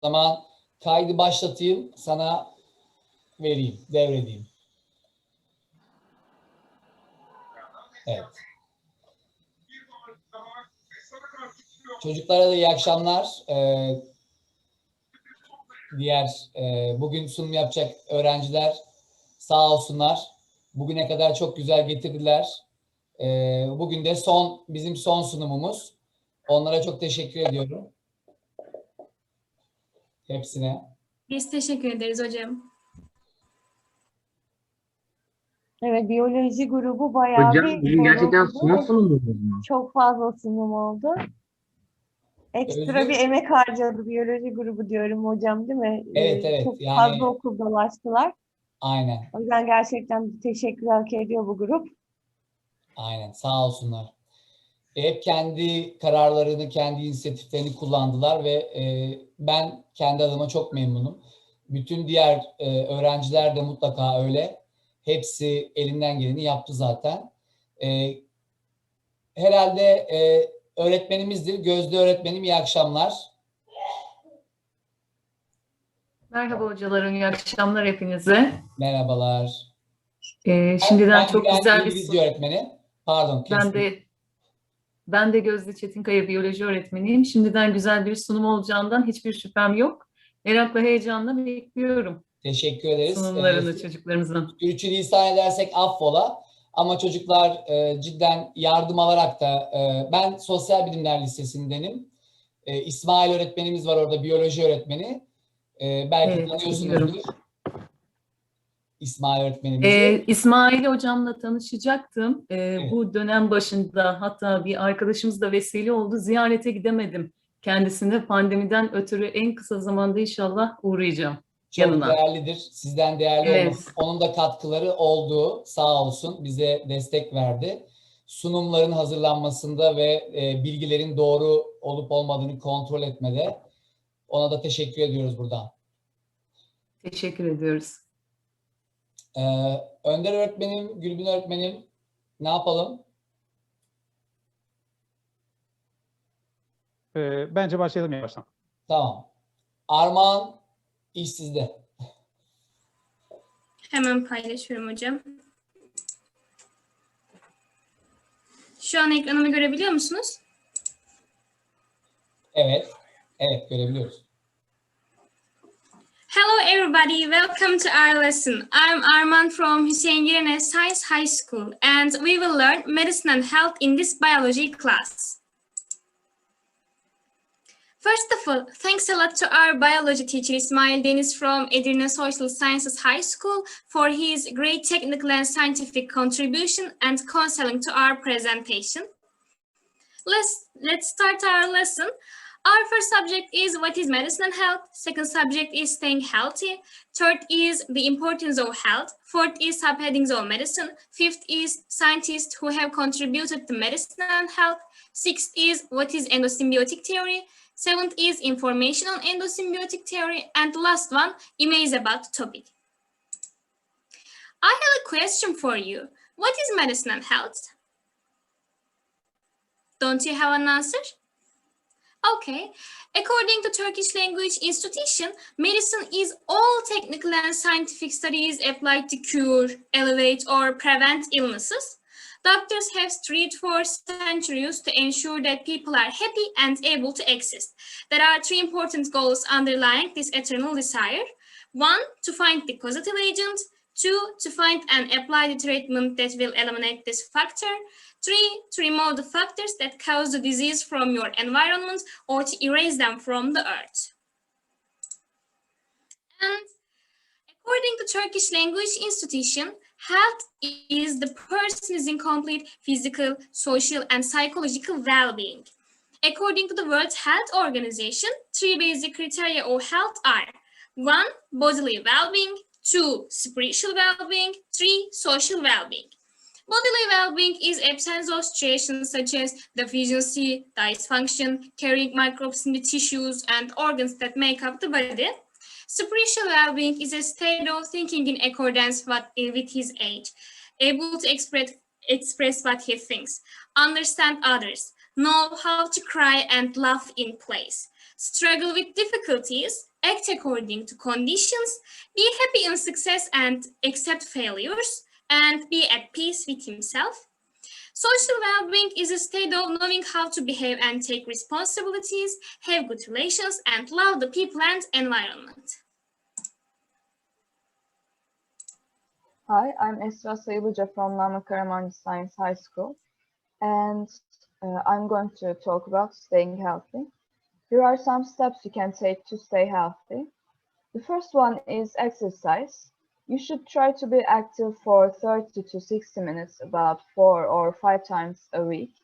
O zaman kaydı başlatayım, sana vereyim, devredeyim. Evet. Çocuklara da iyi akşamlar. Bugün sunum yapacak öğrenciler sağ olsunlar. Bugüne kadar çok güzel getirdiler. Bugün de bizim son sunumumuz. Onlara çok teşekkür ediyorum. Hepsine. Biz teşekkür ederiz hocam. Evet, biyoloji grubu bayağı Hocam bir bugün gerçekten yoruldu. son sunumumuz mu? Çok fazla sunum oldu. Ekstra Özgür. bir emek harcadı biyoloji grubu diyorum hocam, değil mi? Evet. Çok Yani, fazla okul dolaştılar. aynen. O yüzden gerçekten teşekkür hak ediyor bu grup. Aynen. Sağ olsunlar. Hep kendi kararlarını, kendi inisiyatiflerini kullandılar ve ben kendi adıma çok memnunum. Bütün diğer öğrenciler de mutlaka öyle. Hepsi elinden geleni yaptı zaten. Herhalde öğretmenimizdir. Gözde öğretmenim, iyi akşamlar. Merhaba hocalarım, iyi akşamlar hepinize. Merhabalar. Şimdiden Ben çok Gülen güzel bir İngilizce öğretmeni. Pardon. Ben de Gözde Çetinkaya biyoloji öğretmeniyim. Şimdiden güzel bir sunum olacağından hiçbir şüphem yok. Merakla, heyecanla bekliyorum Teşekkür ederiz. sunumlarını çocuklarımızın. Sürçülisan edersek affola. Ama çocuklar cidden yardım alarak da ben Sosyal Bilimler Lisesi'ndenim. İsmail öğretmenimiz var orada, biyoloji öğretmeni. Belki Evet, tanıyorsunuzdur biliyorum. İsmail öğretmenimizi. İsmail hocamla tanışacaktım. Evet. Bu dönem başında hatta bir arkadaşımız da vesile oldu. Ziyarete gidemedim kendisine. Pandemiden ötürü en kısa zamanda inşallah uğrayacağım Çok yanına. değerlidir. Sizden değerli Evet. olması. Onun da katkıları oldu. Sağ olsun. Bize destek verdi. Sunumların hazırlanmasında ve bilgilerin doğru olup olmadığını kontrol etmede. Ona da teşekkür ediyoruz buradan. Teşekkür ediyoruz. Önder öğretmenim, Gülbin öğretmenim, ne yapalım? Bence başlayalım yavaştan. Tamam. Armağan, iş sizde. Hemen paylaşıyorum hocam. Şu an ekranımı görebiliyor musunuz? Evet. Evet, görebiliyoruz. Hello everybody, welcome to our lesson. I'm Arman from EDİRNE Science High School and we will learn medicine and health in this biology class. First of all, thanks a lot to our biology teacher İsmail Deniz from EDİRNE Social Sciences High School for his great technical and scientific contribution and counseling to our presentation. Let's start our lesson. Our first subject is what is medicine and health. Second subject is staying healthy. Third is the importance of health. Fourth is subheadings of medicine. Fifth is scientists who have contributed to medicine and health. Sixth is what is endosymbiotic theory. Seventh is information on endosymbiotic theory. And the last one, images about the topic. I have a question for you. What is medicine and health? Don't you have an answer? Okay. According to Turkish Language Institution, medicine is all technical and scientific studies applied to cure, elevate, or prevent illnesses. Doctors have studied for centuries to ensure that people are happy and able to exist. There are three important goals underlying this eternal desire. One, to find the causative agent. Two, to find and apply the treatment that will eliminate this factor. Three, to remove the factors that cause the disease from your environment or to erase them from the earth. And according to Turkish Language Institution, health is the person's complete physical, social, and psychological well-being. According to the World Health Organization, three basic criteria of health are: 1, bodily well-being; 2, spiritual well-being; 3, social well-being. Bodily well-being is absence of situations such as deficiency, dysfunction, carrying microbes in the tissues and organs that make up the body. Spiritual well-being is a state of thinking in accordance with his age, able to express what he thinks, understand others, know how to cry and laugh in place, struggle with difficulties, act according to conditions, be happy in success and accept failures, and be at peace with himself. Social well-being is a state of knowing how to behave and take responsibilities, have good relations, and love the people and environment. Hi, I'm Esra Sayılıca from Namık Kahraman Science High School, and I'm going to talk about staying healthy. Here are some steps you can take to stay healthy. The first one is exercise. You should try to be active for 30 to 60 minutes, about 4 or 5 times a week,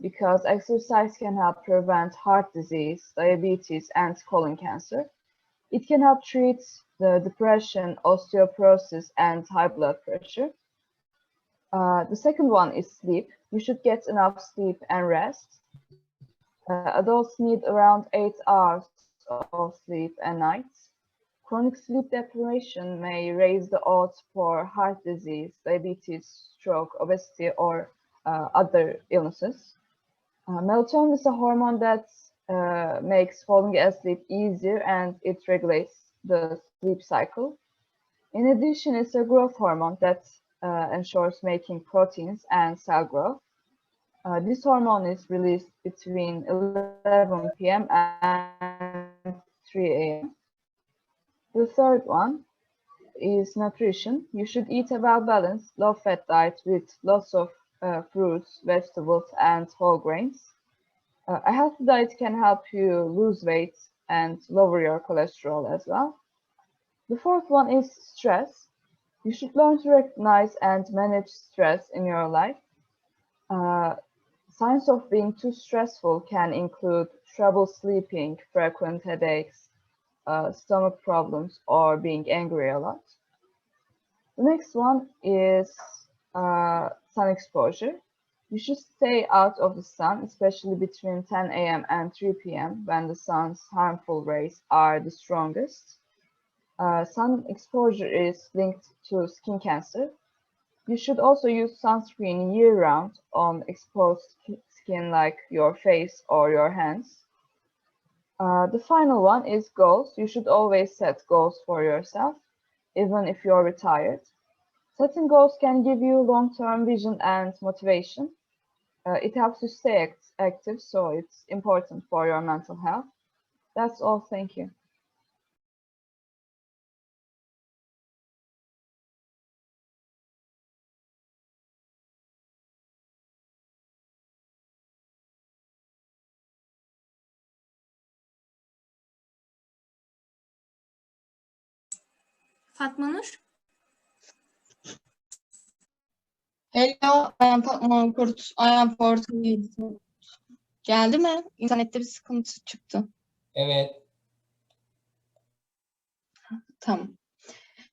because exercise can help prevent heart disease, diabetes, and colon cancer. It can help treat the depression, osteoporosis, and high blood pressure. The second one is sleep. You should get enough sleep and rest. Adults need around 8 hours of sleep a night. Chronic sleep deprivation may raise the odds for heart disease, diabetes, stroke, obesity, or other illnesses. Melatonin is a hormone that makes falling asleep easier, and it regulates the sleep cycle. In addition, it's a growth hormone that ensures making proteins and cell growth. This hormone is released between 11 p.m. and 3 a.m. The third one is nutrition. You should eat a well-balanced, low-fat diet with lots of fruits, vegetables, and whole grains. A healthy diet can help you lose weight and lower your cholesterol as well. The fourth one is stress. You should learn to recognize and manage stress in your life. Signs of being too stressful can include trouble sleeping, frequent headaches, stomach problems, or being angry a lot. The next one is sun exposure. You should stay out of the sun, especially between 10 a.m. and 3 p.m. when the sun's harmful rays are the strongest. Sun exposure is linked to skin cancer. You should also use sunscreen year-round on exposed skin like your face or your hands. The final one is goals. You should always set goals for yourself, even if you're retired. Setting goals can give you long-term vision and motivation. It helps you stay active, so it's important for your mental health. That's all. Thank you. Fatma Nur? Hello, I am Fatma Kurt. I am 48. Geldi mi? İnternette bir sıkıntı çıktı. Evet. Tamam.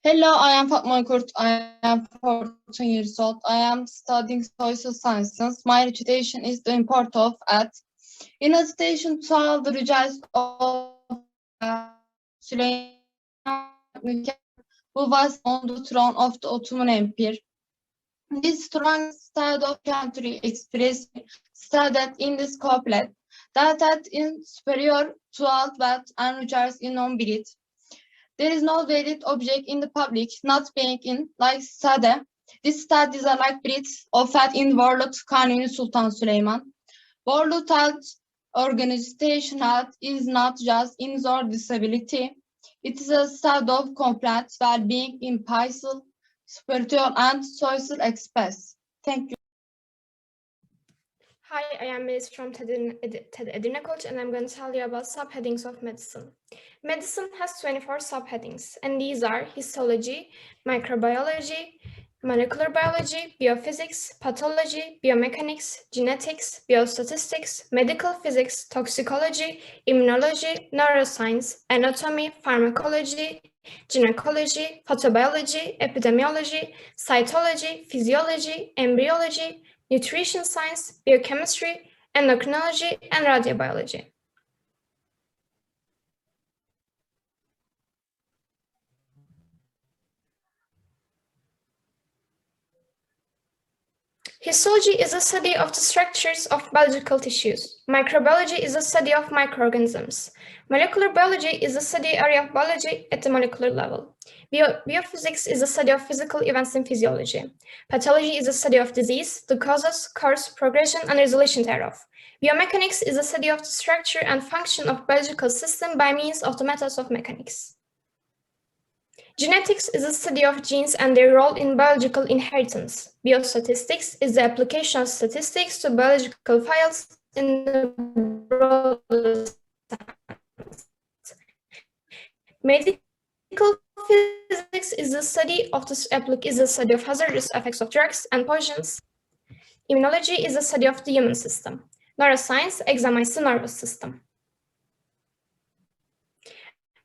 Hello, I am Fatma Kurt. I am 14 years old. I am studying social sciences. My education is the import of at. In addition to all the results of Süleyman, who was on the throne of the Ottoman Empire. This strong state of country expressed stated in this couplet that in superior to all wealth and riches in non-breed. There is no valid object in the public, not being in like Sade. This studies are like breeds of fat in Warlord Kanuni Sultan Süleyman. Warlord Health Organization Health is not just in your disability. It is a state of complete well-being in peaceful, spiritual and social express. Thank you. Hi, I am Melis from EDİRNE College, and I'm going to tell you about subheadings of medicine. Medicine has 24 subheadings, and these are histology, microbiology, molecular biology, biophysics, pathology, biomechanics, genetics, biostatistics, medical physics, toxicology, immunology, neuroscience, anatomy, pharmacology, gynecology, photobiology, epidemiology, cytology, physiology, embryology, nutrition science, biochemistry, endocrinology, and radiobiology. Histology is a study of the structures of biological tissues. Microbiology is a study of microorganisms. Molecular biology is a study area of biology at the molecular level. Biophysics is a study of physical events in physiology. Pathology is a study of disease, the causes, course, progression, and resolution thereof. Biomechanics is a study of the structure and function of biological system by means of the methods of mechanics. Genetics is a study of genes and their role in biological inheritance. Biostatistics is the application of statistics to biological files in the broader sense. Medical physics is the study of hazardous effects of drugs and poisons. Immunology is the study of the human system. Neuroscience examines the nervous system.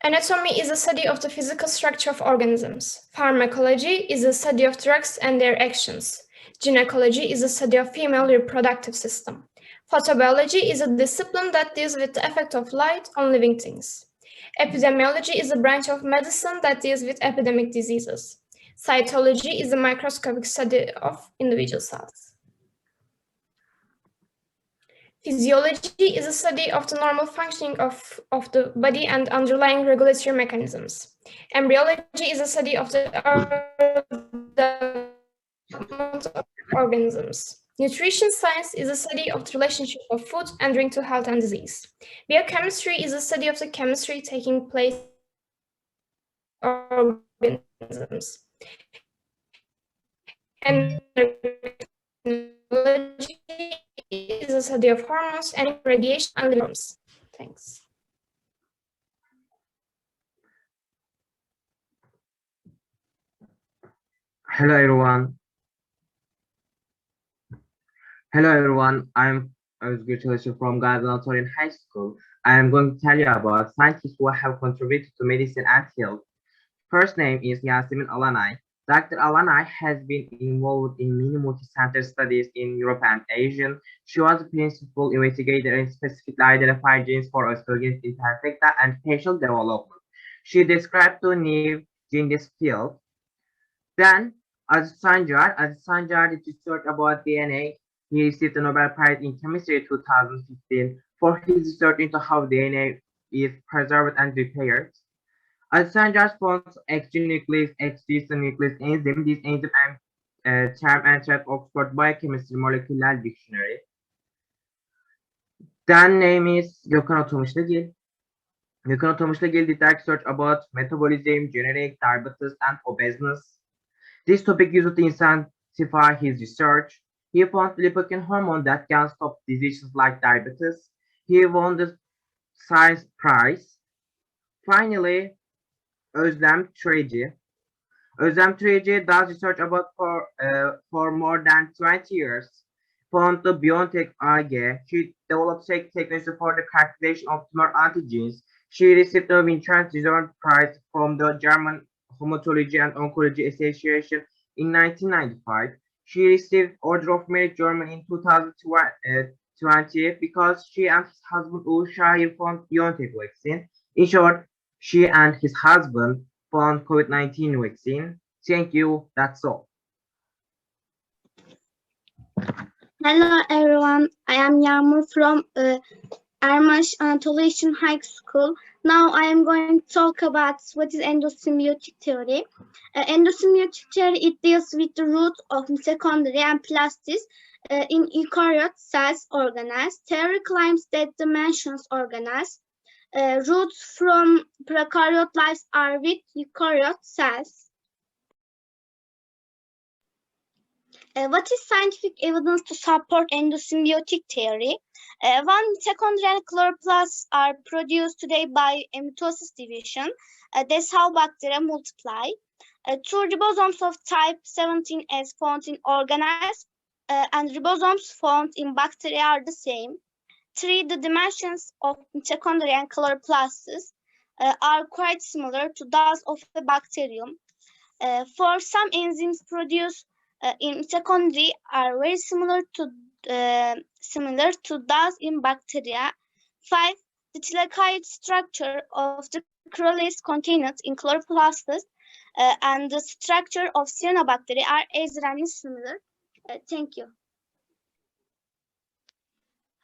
Anatomy is a study of the physical structure of organisms. Pharmacology is a study of drugs and their actions. Gynecology is a study of female reproductive system. Photobiology is a discipline that deals with the effect of light on living things. Epidemiology is a branch of medicine that deals with epidemic diseases. Cytology is a microscopic study of individual cells. Physiology is a study of the normal functioning of the body and underlying regulatory mechanisms. Embryology is a study of the development of organisms. Nutrition science is a study of the relationship of food and drink to health and disease. Biochemistry is a study of the chemistry taking place in organisms. Endocrinology is a study of hormones and radiation and living. Thanks. Hello everyone. I'm Özgür Çalışır from Gaziantep High School. I am going to tell you about scientists who have contributed to medicine and health. First name is Yasemin Alanay. Dr. Alanay has been involved in many multi-center studies in Europe and Asia. She was a principal investigator and specifically identified genes for osteogenesis imperfecta and facial development. She described two new genes in this field. Then, Aziz Sancar did research about DNA. He received the Nobel Prize in Chemistry in 2015 for his research into how DNA is preserved and repaired. Aziz Sancar found X-nuclease, X-nuclease enzyme. This enzyme term entered Oxford Biochemistry Molecular Dictionary. Then name is Gökhan Oturmuşlagil. Gökhan Oturmuşlagil did research about metabolism, generic diabetes, and obesity. This topic used to intensify his research. He found lipocin hormone that can stop diseases like diabetes. He won the Science Prize. Finally, Özlem Türeci. Özlem Türeci does research about for more than 20 years. Found the BioNTech AG. She developed technology for the characterization of tumor antigens. She received the Vincent Research Prize from the German Hematology and Oncology Association in 1995. She received Order of Merit Germany in 2020 because she and his husband Uğur Şahin found BioNTech vaccine. In short, she and his husband found COVID-19 vaccine. Thank you. That's all. Hello everyone. I am Yağmur from Ermaş Anatolian High School. Now I am going to talk about what is endosymbiotic theory. Endosymbiotic theory, it deals with the root of mitochondria and plastis in eukaryote cells organized. Theory claims that the mentioned organized roots from prokaryote lives are with eukaryote cells. What is scientific evidence to support endosymbiotic theory? One, mitochondrial chloroplasts are produced today by mitosis division. That's how bacteria multiply. Two, ribosomes of type 17S found in organisms and ribosomes found in bacteria are the same. Three, the dimensions of mitochondria and chloroplasts are quite similar to those of a bacterium. Four, some enzymes produced in mitochondria are very similar to those in bacteria. 5. The telocyte structure of the chlorelase contained in chloroplasts and the structure of cyanobacteria are extremely similar. Thank you.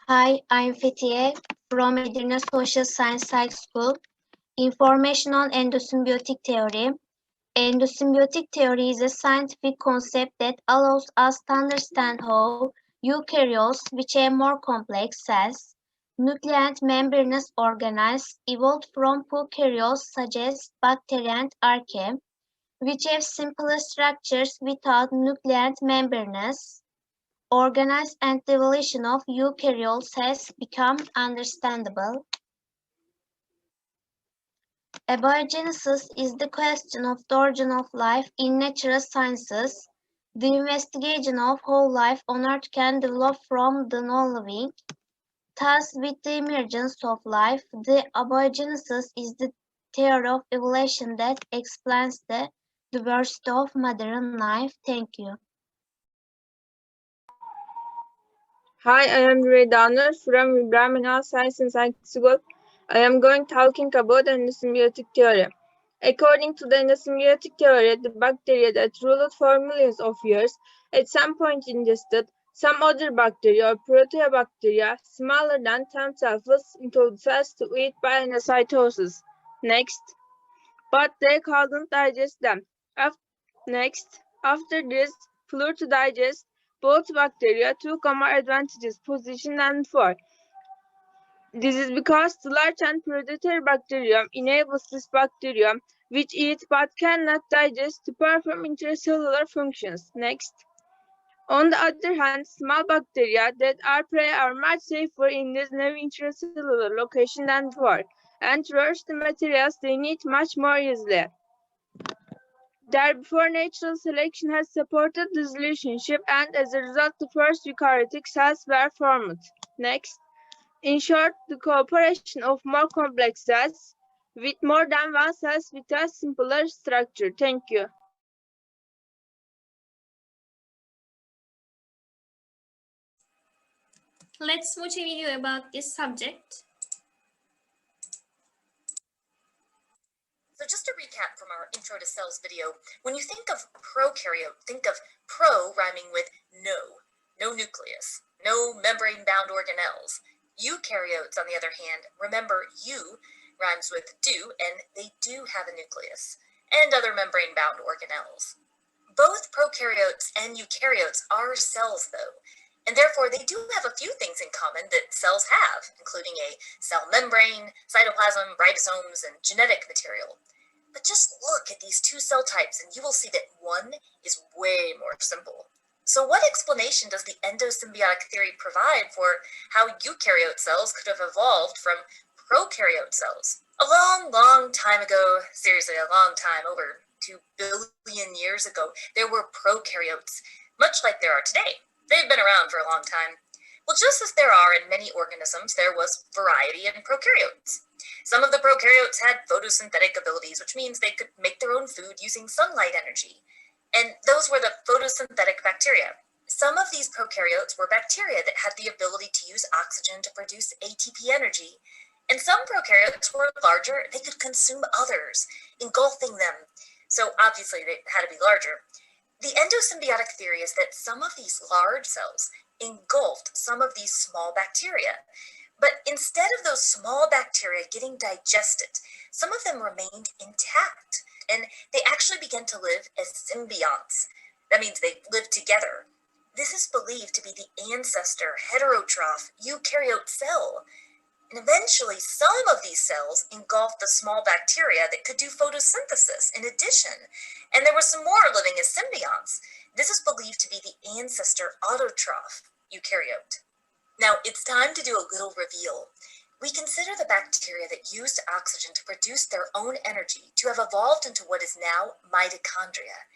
Hi, I'm Fethiye from EDİRNE Social Science High School. Information on endosymbiotic theory. Endosymbiotic theory is a scientific concept that allows us to understand how eukaryotes, which have more complex cells, nuclear membranous organelles, evolved from prokaryotes such as bacteria and archaea, which have simpler structures without nuclear membranes. Organelles and the evolution of eukaryotes has become understandable. Abiogenesis is the question of the origin of life in natural sciences, the investigation of how life on Earth can develop from the non-living. Thus, with the emergence of life, the abiogenesis is the theory of evolution that explains the diversity of modern life. Thank you. Hi, I am Redana from Environmental Science and Science School. I am going talking about endosymbiotic theory. According to the endosymbiotic theory, the bacteria that ruled for millions of years at some point ingested some other bacteria or proteobacteria smaller than themselves into the cells to eat by endocytosis. Next, but they couldn't digest them. After this flew to digest, both bacteria took a more advantageous position than before. This is because the large and predatory bacterium enables this bacterium, which eats but cannot digest, to perform intracellular functions. Next. On the other hand, small bacteria that are prey are much safer in this new intracellular location than before, and traverse the materials they need much more easily. Therefore, natural selection has supported this relationship, and as a result, the first eukaryotic cells were formed. Next. In short, the cooperation of more complex cells with more than one cells with a simpler structure. Thank you. Let's watch a video about this subject. So just to recap from our intro to cells video, when you think of prokaryote, think of pro rhyming with no nucleus, no membrane-bound organelles. Eukaryotes, on the other hand, remember eu rhymes with do, and they do have a nucleus, and other membrane-bound organelles. Both prokaryotes and eukaryotes are cells, though, and therefore they do have a few things in common that cells have, including a cell membrane, cytoplasm, ribosomes, and genetic material. But just look at these two cell types and you will see that one is way more simple. So what explanation does the endosymbiotic theory provide for how eukaryote cells could have evolved from prokaryote cells? A long time ago, seriously, a long time, over 2 billion years ago, there were prokaryotes, much like there are today. They've been around for a long time. Well, just as there are in many organisms, there was variety in prokaryotes. Some of the prokaryotes had photosynthetic abilities, which means they could make their own food using sunlight energy. And those were the photosynthetic bacteria. Some of these prokaryotes were bacteria that had the ability to use oxygen to produce ATP energy. And some prokaryotes were larger, they could consume others, engulfing them. So obviously they had to be larger. The endosymbiotic theory is that some of these large cells engulfed some of these small bacteria. But instead of those small bacteria getting digested, some of them remained intact, and they actually began to live as symbionts. That means they lived together. This is believed to be the ancestor heterotroph eukaryote cell. And eventually, some of these cells engulfed the small bacteria that could do photosynthesis in addition, and there were some more living as symbionts. This is believed to be the ancestor autotroph eukaryote. Now, it's time to do a little reveal. We consider the bacteria that used oxygen to produce their own energy to have evolved into what is now mitochondria.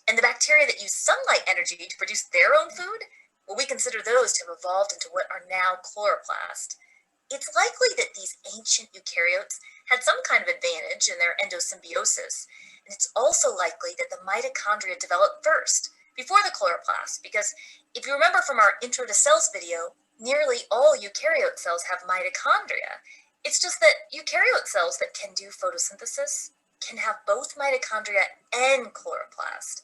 And the bacteria that use sunlight energy to produce their own food, well, we consider those to have evolved into what are now chloroplast. It's likely that these ancient eukaryotes had some kind of advantage in their endosymbiosis, and it's also likely that the mitochondria developed first, before the chloroplast, because if you remember from our Intro to Cells video, nearly all eukaryote cells have mitochondria. It's just that eukaryote cells that can do photosynthesis can have both mitochondria and chloroplast.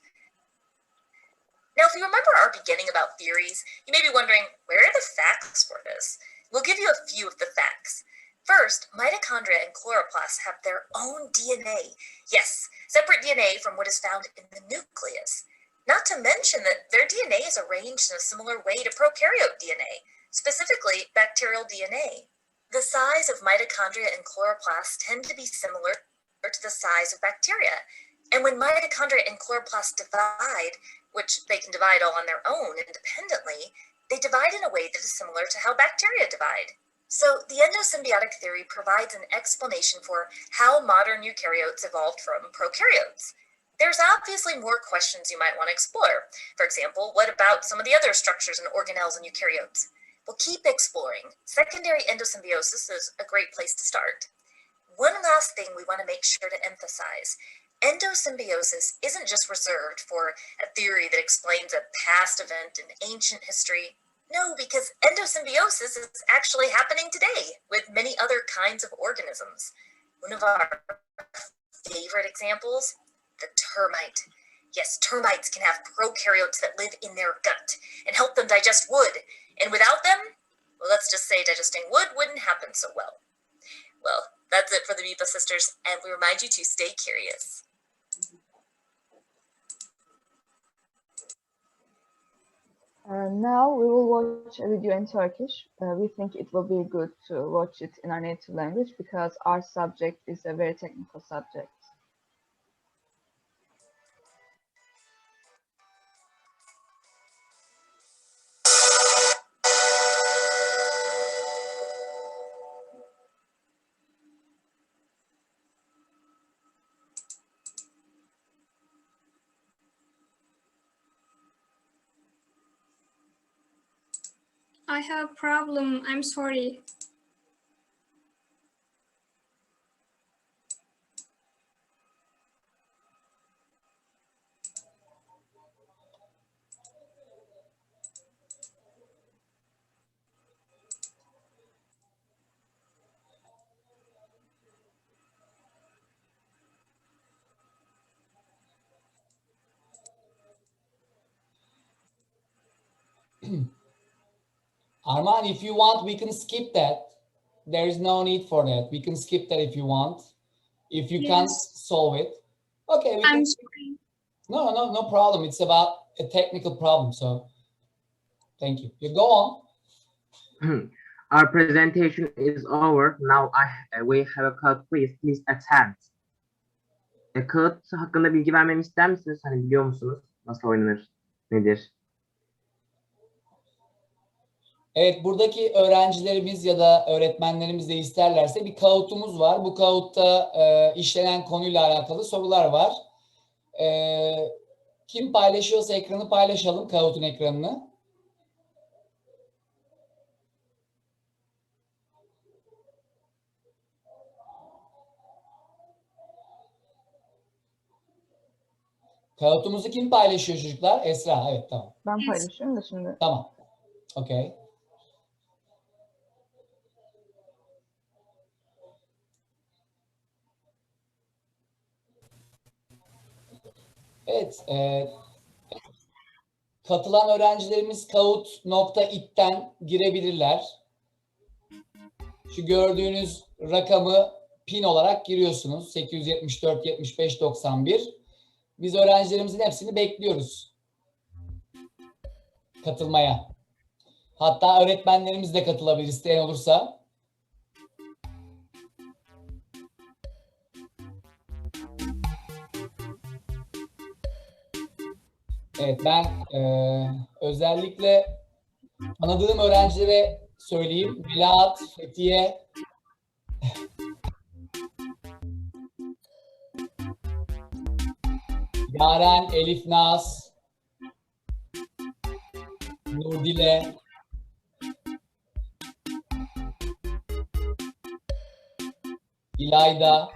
Now, if you remember our beginning about theories, you may be wondering, where are the facts for this? We'll give you a few of the facts. First, mitochondria and chloroplasts have their own DNA. Yes, separate DNA from what is found in the nucleus. Not to mention that their DNA is arranged in a similar way to prokaryote DNA, specifically bacterial DNA. The size of mitochondria and chloroplasts tend to be similar to the size of bacteria. And when mitochondria and chloroplasts divide, which they can divide all on their own independently, they divide in a way that is similar to how bacteria divide. So the endosymbiotic theory provides an explanation for how modern eukaryotes evolved from prokaryotes. There's obviously more questions you might want to explore. For example, what about some of the other structures and organelles in eukaryotes? We'll keep exploring. Secondary endosymbiosis is a great place to start. One last thing we want to make sure to emphasize. Endosymbiosis isn't just reserved for a theory that explains a past event in ancient history. No, because endosymbiosis is actually happening today with many other kinds of organisms. One of our favorite examples, the termite. Yes, termites can have prokaryotes that live in their gut and help them digest wood. And without them, well, let's just say digesting wood wouldn't happen so well. Well, that's it for the Amoeba Sisters, and we remind you to stay curious. Now we will watch a video in Turkish. We think it will be good to watch it in our native language because our subject is a very technical subject. I have a problem. I'm sorry. Arman, if you want, we can skip that. There is no need for that. We can skip that if you want. If you can't solve it. Okay, we I'm can. sorry. No problem. It's about a technical problem. So thank you. You go on. Our presentation is over. Now we have a code quiz. Please attend. Kağıt hakkında bilgi vermemi ister misiniz? Hani biliyor musunuz? Nasıl oynanır? Nedir? Evet, buradaki öğrencilerimiz ya da öğretmenlerimiz de isterlerse bir kağıtımız var. Bu kağıtta işlenen konuyla alakalı sorular var. Kim paylaşıyorsa ekranı paylaşalım, kağıtın ekranını. Kağıtımızı kim paylaşıyor çocuklar? Esra, evet tamam. Ben paylaşıyorum da şimdi. Tamam, okey. Evet, katılan öğrencilerimiz kahoot.it'ten girebilirler. Şu gördüğünüz rakamı pin olarak giriyorsunuz. 874 75 91. Biz öğrencilerimizin hepsini bekliyoruz katılmaya. Hatta öğretmenlerimiz de katılabilir isteyen olursa. Evet, ben özellikle tanıdığım öğrencilere söyleyeyim. Melahat, Fethiye, Yaren, Elif Naz, Nurdile, İlayda,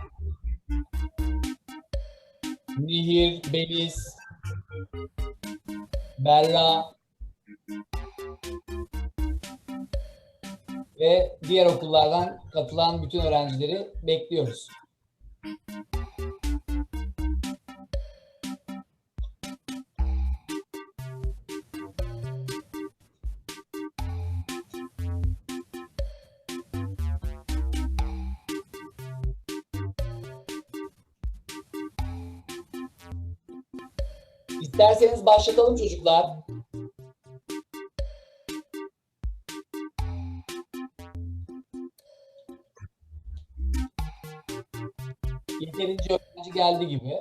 Nihir, Beliz, Berra ve diğer okullardan katılan bütün öğrencileri bekliyoruz. İsterseniz başlatalım çocuklar. Yeterince öğrenci geldi gibi.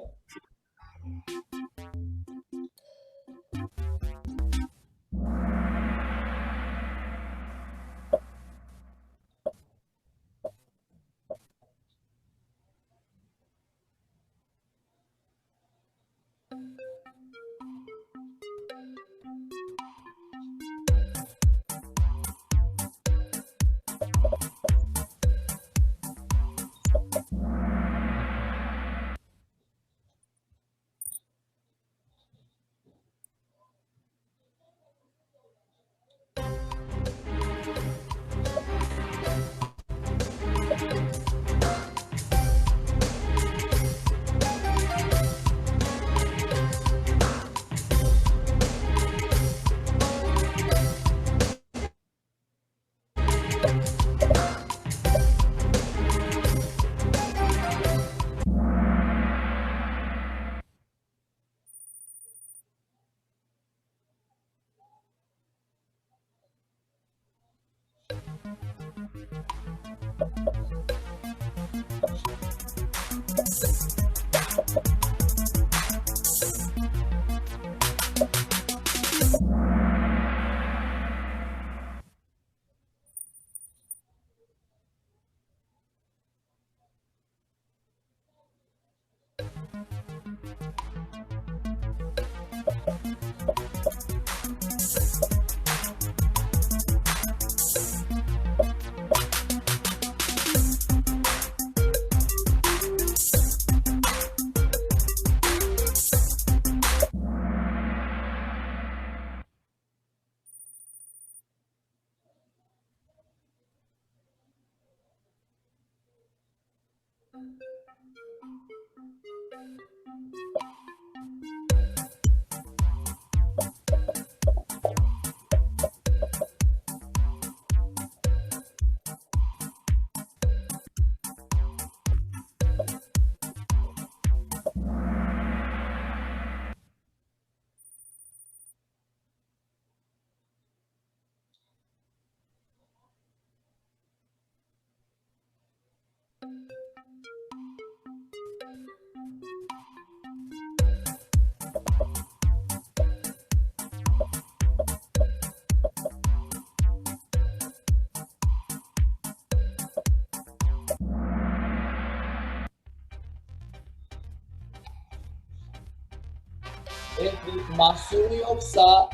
Evet, bir mahsuru yoksa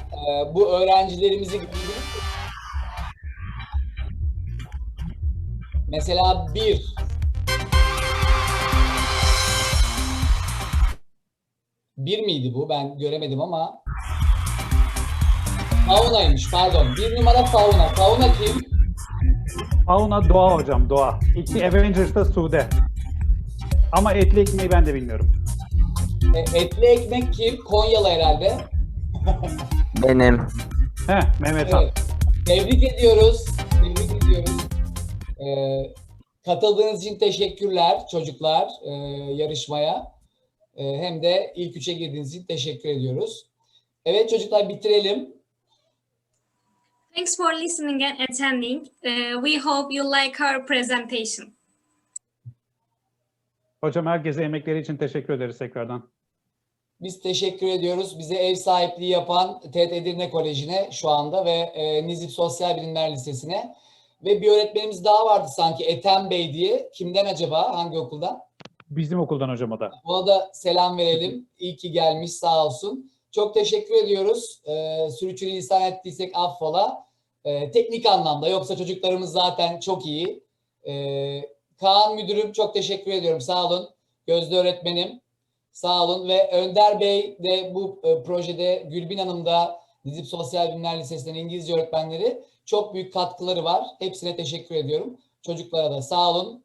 bu öğrencilerimizi gidebilir. Mesela bir. Bir miydi bu? Ben göremedim ama. Fauna'ymış, pardon. Bir numara Fauna. Fauna kim? Fauna Doğa hocam, Doğa. 2 Avengers'ta Sude. Ama etli ekmeği ben de bilmiyorum. Etli ekmek kim? Konyalı herhalde. Benim. Mehmet Han. Evet. Tebrik ediyoruz. Tebrik ediyoruz. Katıldığınız için teşekkürler çocuklar yarışmaya. Hem de ilk üçe girdiğiniz için teşekkür ediyoruz. Evet çocuklar, bitirelim. Thanks for listening and attending. We hope you like our presentation. Hocam herkese emekleri için teşekkür ederiz tekrardan. Biz teşekkür ediyoruz. Bize ev sahipliği yapan TED Edirne Koleji'ne şu anda ve NİZİP Sosyal Bilimler Lisesi'ne. Ve bir öğretmenimiz daha vardı sanki, Ethem Bey diye. Kimden acaba? Hangi okuldan? Bizim okuldan hocam o da. Ona da selam verelim. İyi ki gelmiş, sağ olsun. Çok teşekkür ediyoruz. Sürçülisan ettiysek affola. Teknik anlamda. Yoksa çocuklarımız zaten çok iyi. Kaan Müdürüm çok teşekkür ediyorum. Sağ olun. Gözde öğretmenim. Sağ olun. Ve Önder Bey de bu projede, Gülbin Hanım da NİZİP Sosyal Bilimler Lisesi'nden İngilizce öğretmenleri, çok büyük katkıları var. Hepsine teşekkür ediyorum. Çocuklara da sağ olun.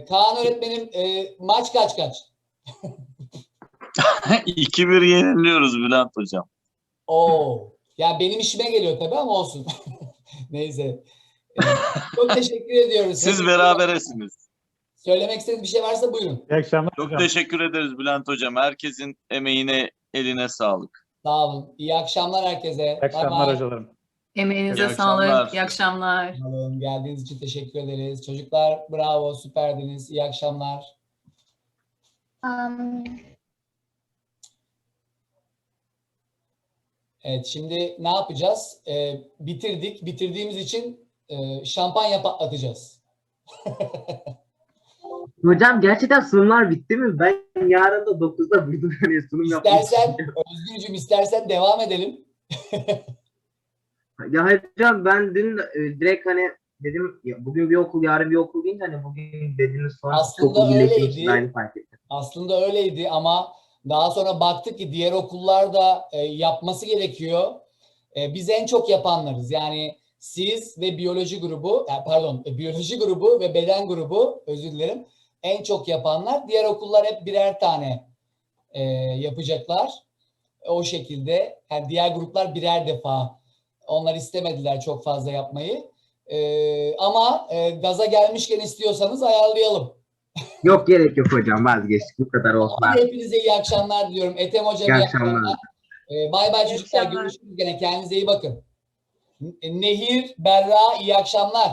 Kaan öğretmenim, maç kaç? 2-1 yeniliyoruz Bülent Hocam. Oo. Ya benim işime geliyor tabii ama olsun. Neyse. Çok teşekkür ediyoruz. Siz beraberesiniz. Söylemek istediğiniz bir şey varsa buyurun. İyi akşamlar Çok hocam. teşekkür ederiz Bülent Hocam. Herkesin emeğine Eline sağlık. Sağ olun. İyi akşamlar herkese. İyi akşamlar Bye bye. hocalarım. Emeğinize İyi sağlık. akşamlar. İyi akşamlar. Sağ olun. Geldiğiniz için teşekkür ederiz. Çocuklar bravo, süperdiniz. İyi akşamlar. Evet, şimdi ne yapacağız? Bitirdik. Bitirdiğimiz için şampanya patlatacağız. Hocam gerçekten sunumlar bitti mi? Ben yarın da 9'da burada hani sunum yapmak İstersen, istiyorum. Özgürcüğüm istersen devam edelim. Ya hocam ben dün direkt hani dedim ya, bugün bir okul yarın bir okul deyince hani bugün dediğiniz sonra çok Aslında birleşmiş öyleydi. aynı fark ettim. Aslında öyleydi ama daha sonra baktık ki diğer okullar da yapması gerekiyor. Biz en çok yapanlarız. Yani siz ve biyoloji grubu, biyoloji grubu ve beden grubu, özür dilerim, en çok yapanlar. Diğer okullar hep birer tane yapacaklar. O şekilde. Yani diğer gruplar birer defa. Onlar istemediler çok fazla yapmayı. Ama gaza gelmişken istiyorsanız ayarlayalım. Yok gerek yok hocam vazgeçtik bu kadar olsun. Hadi hepinize iyi akşamlar diliyorum. Ethem Hocam İyi iyi akşamlar. akşamlar. Bay bay İyi çocuklar. akşamlar. Görüşürüz gene. Kendinize iyi bakın. Nehir, Berra iyi akşamlar.